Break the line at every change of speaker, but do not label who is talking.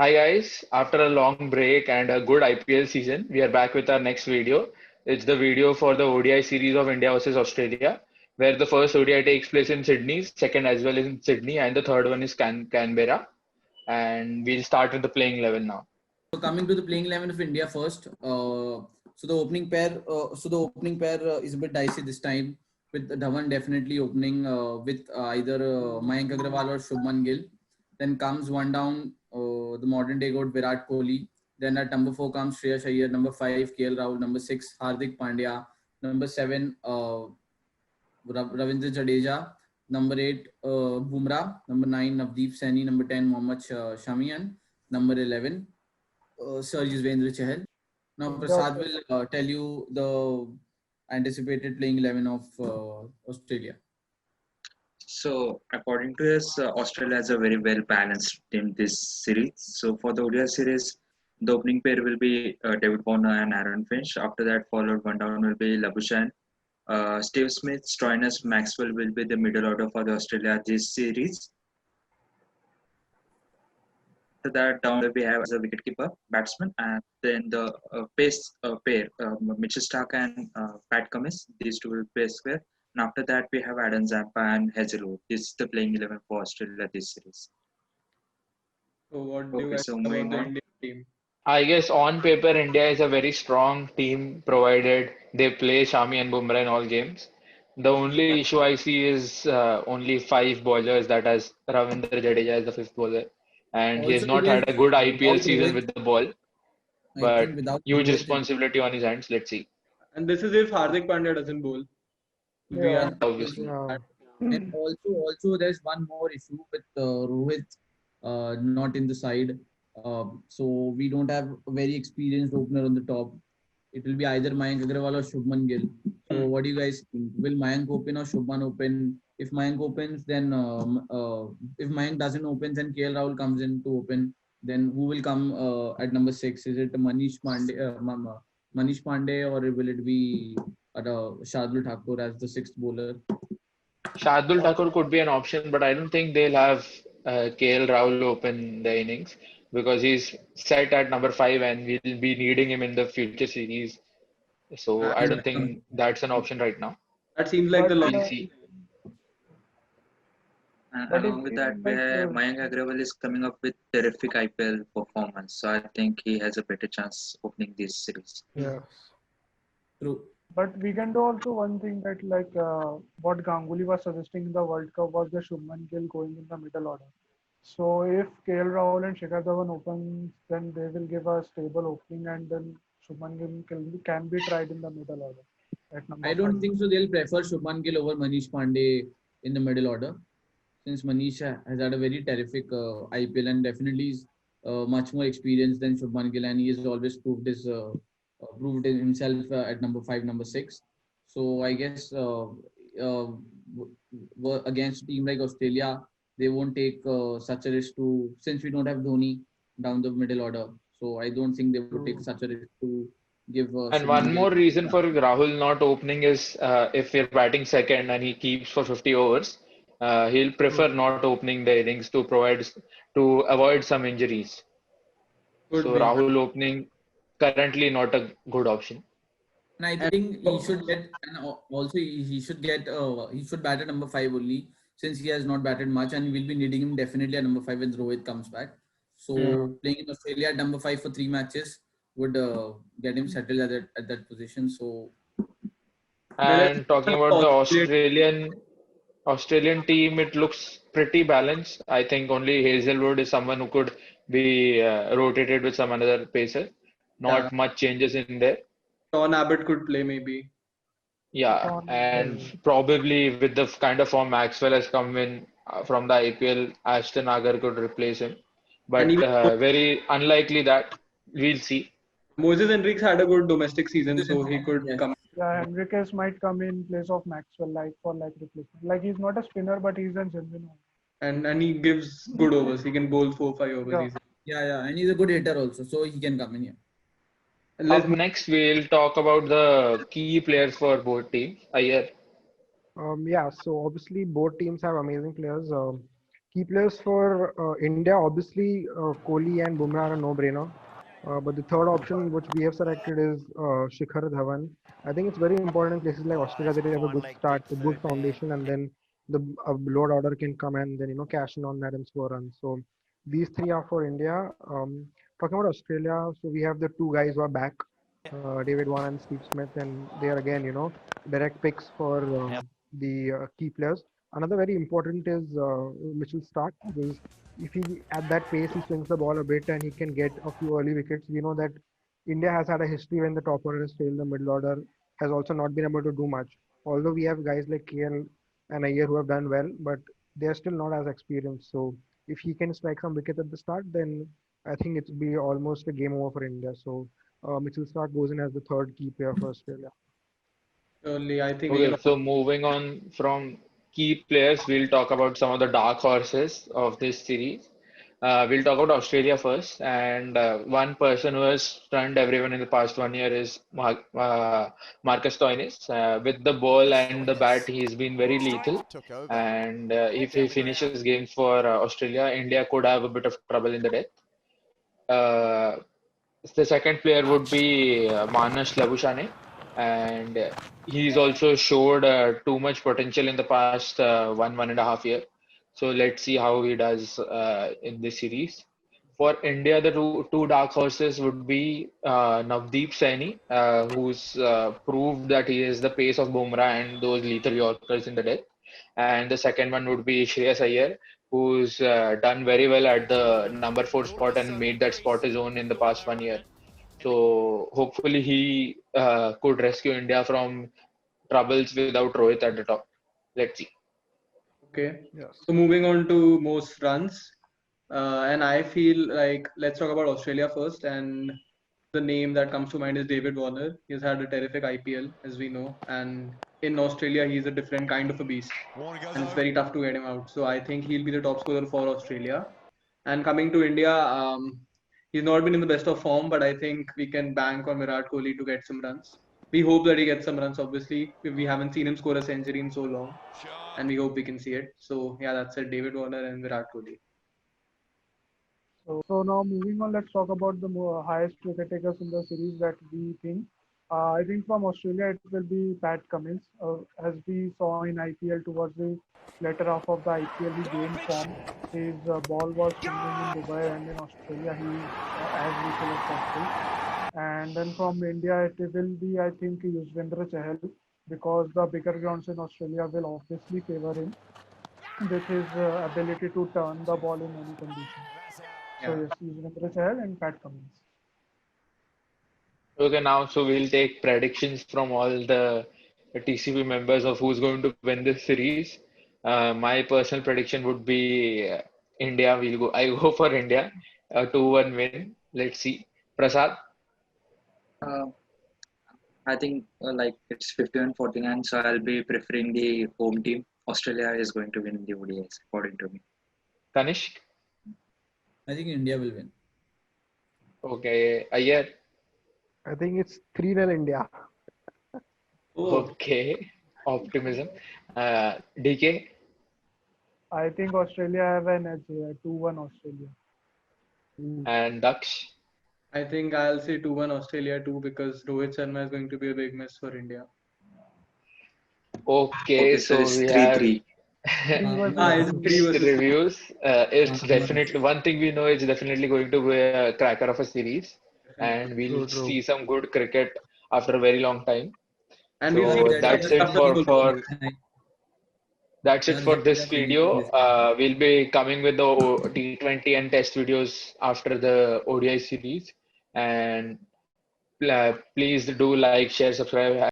Hi guys, after a long break and a good IPL season, we are back with our next video. It's the video for the ODI series of India versus Australia, where the first ODI takes place in Sydney, second as well in Sydney, and the third one is Canberra. And we'll start with the playing level now.
So coming to the playing 11 of India first. So the opening pair. Is a bit dicey this time, with Dhawan definitely opening with either Mayank Agarwal or Shubman Gill. Then comes one down, the modern day goat Virat Kohli. Then at number 4 comes Shreyas Iyer. Number 5 KL Rahul. Number 6 Hardik Pandya. Number 7 Ravindra Jadeja. Number 8 Bumrah. Number 9 Navdeep Saini. Number 10 Mohammad Shami. And number 11 Sir Yuzvendra Chahal. Now Prasad will tell you the anticipated playing 11 of Australia.
So, according to us, Australia has a very well balanced team this series. So, for the ODI series, the opening pair will be David Warner and Aaron Finch. After that, followed one down will be Labuschagne. Steve Smith, Stoinis, Maxwell will be the middle order for the Australia this series. After that, down we have as a wicketkeeper, batsman, and then the pace pair, Mitchell Stark and Pat Cummins. These two will play square. And after that, we have Adam Zampa and Hazelwood. This is the playing 11 for Australia this series.
So, what do you guys think about the Indian team?
I guess on paper, India is a very strong team provided they play Shami and Bumrah in all games. The only issue I see is only 5 bowlers that has Ravindra Jadeja as the fifth bowler. And he has
Also,
not had a good IPL season
Rohit,
with the ball,
I think
but
without
huge
Rohit,
responsibility on his hands. Let's see.
And this is if Hardik Pandya doesn't bowl. We are
Obviously.
and also there's one more issue with Rohit not in the side. So we don't have a very experienced opener on the top. It will be either Mayank Agarwal or Shubman Gill. So what do you guys think? Will Mayank open or Shubman open? If Mayank opens, then if Mayank doesn't open, then KL Rahul comes in to open. Then who will come at number 6? Is it Manish Pandey, or will it be Shardul Thakur as the sixth bowler?
Shardul Thakur could be an option, but I don't think they'll have KL Rahul open the innings because he's set at number 5 and we'll be needing him in the future series. So I don't think that's an option right now.
That seems like the
We'll
long.
see.
And along with that, Mayank Agarwal is coming up with terrific IPL performance. So I think he has a better chance opening this series.
Yes.
True.
But we can do also one thing that what Ganguly was suggesting in the World Cup was the Shubman Gill going in the middle order. So if KL Rahul and Shikhar Dhawan opens, then they will give a stable opening, and then Shubman Gill can be tried in the middle order. At number
I don't
5.
think so. They'll prefer Shubman Gill over Manish Pandey in the middle order, since Manish has had a very terrific IPL and definitely is much more experienced than Shubman Gill, and he has always proved himself at number 5, number 6. So I guess against a team like Australia, they won't take such a risk since we don't have Dhoni down the middle order. So I don't think they would take such a risk to give.
And one more reason for Rahul not opening is if we're batting second and he keeps for 50 overs, he'll prefer not opening the innings to avoid some injuries. So Rahul opening currently not a good option.
And I think he should get, and also he should bat at number 5 only, since he has not batted much, and we'll be needing him definitely at number 5 when Rohit comes back. So playing in Australia at number 5 for 3 matches would get him settled at that position. So.
And talking about the Australian team, it looks pretty balanced. I think only Hazelwood is someone who could be rotated with some another pacer. Not much changes in there.
Sean Abbott could play maybe.
Yeah, and probably with the kind of form Maxwell has come in from the IPL, Ashton Agar could replace him. But very unlikely that. We'll see.
Moses Henriques had a good domestic season, so he could come.
Yeah, Henriques might come in place of Maxwell, for replacement. He's not a spinner, but he's a genuine one.
And he gives good overs. He can bowl 4-5 overs.
Yeah, and he's a good hitter also, so he can come in here.
Up next, we'll talk about the key players for both teams. Iyer.
Yeah, so obviously both teams have amazing players. Key players for India, obviously, Kohli and Bumrah are a no-brainer. But the third option, which we have selected, is Shikhar Dhawan. I think it's very important in places like Australia that you have a good start, a good foundation, and then the lower order can come and then cash in on that and score runs. So these three are for India. Talking about Australia, so we have the two guys who are back, David Warner and Steve Smith, and they are again direct picks for the key players. Another very important is Mitchell Stark, because if he at that pace he swings the ball a bit and he can get a few early wickets. We know that India has had a history when the top order has failed, the middle order has also not been able to do much. Although we have guys like KL and Iyer who have done well, but they are still not as experienced. So if he can strike some wickets at the start, then I think it'll be almost a game over for India. So Mitchell Stark goes in as the third key player for Australia.
Only I think we
Okay,
can.
so moving on from key players, we'll talk about some of the dark horses of this series. We'll talk about Australia first, and one person who has stunned everyone in the past 1 year is Marcus Stoinis. With the ball and the bat, he's been very lethal, and if he finishes games for Australia, India could have a bit of trouble in the death. Uh, the second player would be Manas Labuschagne, and he's also showed too much potential in the past 1.5 year. So let's see how he does in this series. For India, the two dark horses would be Navdeep Saini, who's proved that he is the pace of Bumrah and those lethal Yorkers in the death. And the second one would be Shreyas Iyer, who's done very well at the number 4 spot and made that spot his own in the past 1 year. So hopefully he could rescue India from troubles without Rohit at the top. Let's see.
Okay.
Yes.
So moving on to most runs, and I feel like let's talk about Australia first. And the name that comes to mind is David Warner. He's had a terrific IPL, as we know, and in Australia he's a different kind of a beast, and it's very tough to get him out. So I think he'll be the top scorer for Australia. And coming to India, he's not been in the best of form, but I think we can bank on Virat Kohli to get some runs. We hope that he gets some runs. Obviously, we haven't seen him score a century in so long, and we hope we can see it. So yeah, that's it. David Warner and Virat Kohli.
So now moving on, let's talk about the highest wicket takers in the series that we think. I think from Australia it will be Pat Cummins. As we saw in IPL towards the latter half of the IPL, he gained form. His ball was swinging in Dubai and in Australia he as lethal as possible. And then from India it will be I think Yuzvendra Chahal, because the bigger grounds in Australia will obviously favor him with his ability to turn the ball in any condition. So
Yeah.
yes, Yuzvendra Chahal and Pat Cummins.
Okay, now so we'll take predictions from all the TCP members of who's going to win this series. My personal prediction would be India. Will go. I go for India. 2-1 win. Let's see. Prasad.
Uh, I think like it's 51-49, so I'll be preferring the home team. Australia is going to win the ODIs, according to me.
Kanishk.
I think India will win.
Okay. Ayer.
I think it's 3-0 India.
Oh,
Okay. Optimism. DK.
I think Australia have an edge here, 2-1 Australia.
And Daksh.
I think I'll say 2-1 Australia too, because Rohit Sharma is going to be a big miss for India.
Okay,
Okay, so
so
it's
we have
3-3.
3 versus
It's
2.
three
mixed
versus
reviews. It's
Uh,
definitely one thing we know it's definitely going to be a cracker of a series,
definitely.
and we'll
True, true.
see some good cricket after a very long time.
And we'll
yeah,
see
So
that,
that's
that's
it
after
something
for
we
so long.
that's it
yeah,
for this
that's really
video.
missing.
We'll be coming with the T20 and Test videos after the ODI series, and please do like, share, subscribe,